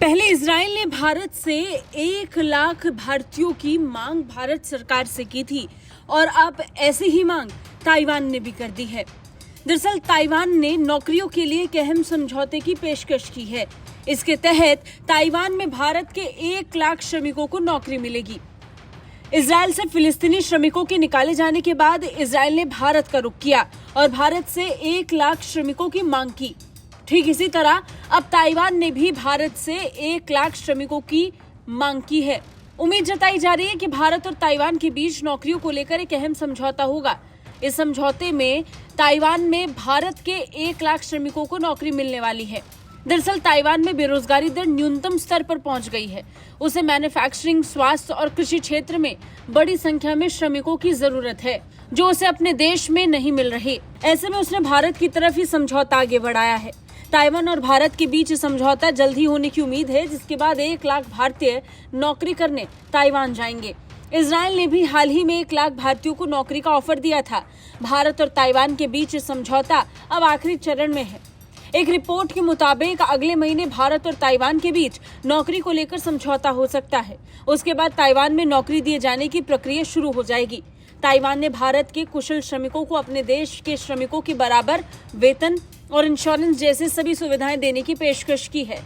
पहले इजराइल ने भारत से 1 लाख भारतीयों की मांग भारत सरकार से की थी और अब ऐसी ही मांग ताइवान ने भी कर दी है। दरअसल ताइवान ने नौकरियों के लिए एक अहम समझौते की पेशकश की है। इसके तहत ताइवान में भारत के 1 लाख श्रमिकों को नौकरी मिलेगी। इजराइल से फिलिस्तीनी श्रमिकों के निकाले जाने के बाद इजराइल ने भारत का रुख किया और भारत से 1 लाख श्रमिकों की मांग की। ठीक इसी तरह अब ताइवान ने भी भारत से 1 लाख श्रमिकों की मांग की है। उम्मीद जताई जा रही है कि भारत और ताइवान के बीच नौकरियों को लेकर एक अहम समझौता होगा। इस समझौते में ताइवान में भारत के 1 लाख श्रमिकों को नौकरी मिलने वाली है। दरअसल ताइवान में बेरोजगारी दर न्यूनतम स्तर पर पहुंच गई है। उसे मैन्युफैक्चरिंग, स्वास्थ्य और कृषि क्षेत्र में बड़ी संख्या में श्रमिकों की जरूरत है, जो उसे अपने देश में नहीं मिल रहे। ऐसे में उसने भारत की तरफ ही समझौता आगे बढ़ाया है। ताइवान और भारत के बीच समझौता जल्द ही होने की उम्मीद है, जिसके बाद 1 लाख भारतीय नौकरी करने ताइवान जाएंगे। इजराइल ने भी हाल ही में 1 लाख भारतीयों को नौकरी का ऑफर दिया था। भारत और ताइवान के बीच समझौता अब आखिरी चरण में है। एक रिपोर्ट के मुताबिक अगले महीने भारत और ताइवान के बीच नौकरी को लेकर समझौता हो सकता है। उसके बाद ताइवान में नौकरी दिए जाने की प्रक्रिया शुरू हो जाएगी। ताइवान ने भारत के कुशल श्रमिकों को अपने देश के श्रमिकों के बराबर वेतन और इंश्योरेंस जैसी सभी सुविधाएं देने की पेशकश की है।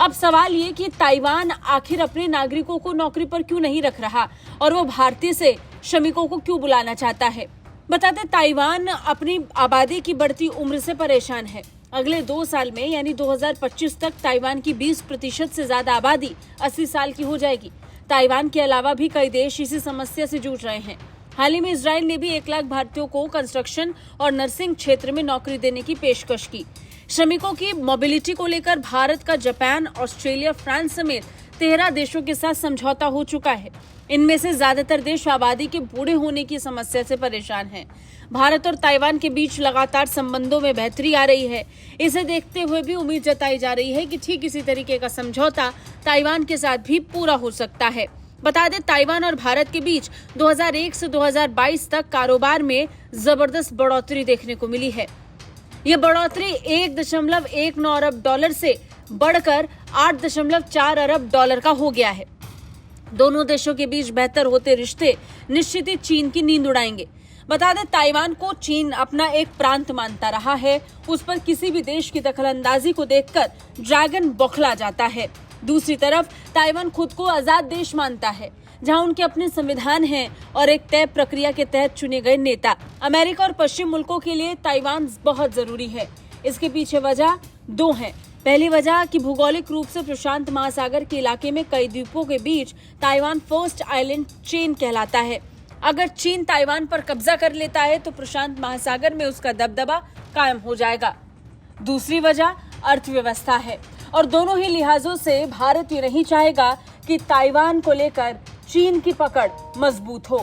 अब सवाल ये कि ताइवान आखिर अपने नागरिकों को नौकरी पर क्यों नहीं रख रहा और वो भारतीय से श्रमिकों को क्यों बुलाना चाहता है। बता दें, ताइवान अपनी आबादी की बढ़ती उम्र से परेशान है। अगले 2 साल में यानी 2025 तक ताइवान की 20% से ज्यादा आबादी 80 साल की हो जाएगी। ताइवान के अलावा भी कई देश इसी समस्या से जूझ रहे हैं। हाल ही में इजराइल ने भी 1 लाख भारतीयों को कंस्ट्रक्शन और नर्सिंग क्षेत्र में नौकरी देने की पेशकश की। श्रमिकों की मोबिलिटी को लेकर भारत का जापान, ऑस्ट्रेलिया, फ्रांस समेत 13 देशों के साथ समझौता हो चुका है। इनमें से ज्यादातर देश आबादी के बूढ़े होने की समस्या से परेशान हैं। भारत और ताइवान के बीच लगातार संबंधों में बेहतरी आ रही है। इसे देखते हुए भी उम्मीद जताई जा रही है कि ठीक इसी तरीके का समझौता ताइवान के साथ भी पूरा हो सकता है। बता दें, ताइवान और भारत के बीच 2001 से 2022 तक कारोबार में जबरदस्त बढ़ोतरी देखने को मिली है। ये बढ़ोतरी 1.19 अरब डॉलर से बढ़कर 8.4 अरब डॉलर का हो गया है। दोनों देशों के बीच बेहतर होते रिश्ते निश्चित ही चीन की नींद उड़ाएंगे। बता दें, ताइवान को चीन अपना एक प्रांत मानता रहा है। उस पर किसी भी देश की दखलंदाजी को देखकर ड्रैगन बौखला जाता है। दूसरी तरफ ताइवान खुद को आजाद देश मानता है, जहां उनके अपने संविधान हैं और एक तय प्रक्रिया के तहत चुने गए नेता। अमेरिका और पश्चिम मुल्कों के लिए ताइवान बहुत जरूरी है। इसके पीछे वजह 2 हैं। पहली वजह कि भौगोलिक रूप से प्रशांत महासागर के इलाके में कई द्वीपों के बीच ताइवान फर्स्ट आइलैंड चेन कहलाता है। अगर चीन ताइवान पर कब्जा कर लेता है तो प्रशांत महासागर में उसका दबदबा कायम हो जाएगा। दूसरी वजह अर्थव्यवस्था है और दोनों ही लिहाजों से भारत ये नहीं चाहेगा कि ताइवान को लेकर चीन की पकड़ मजबूत हो।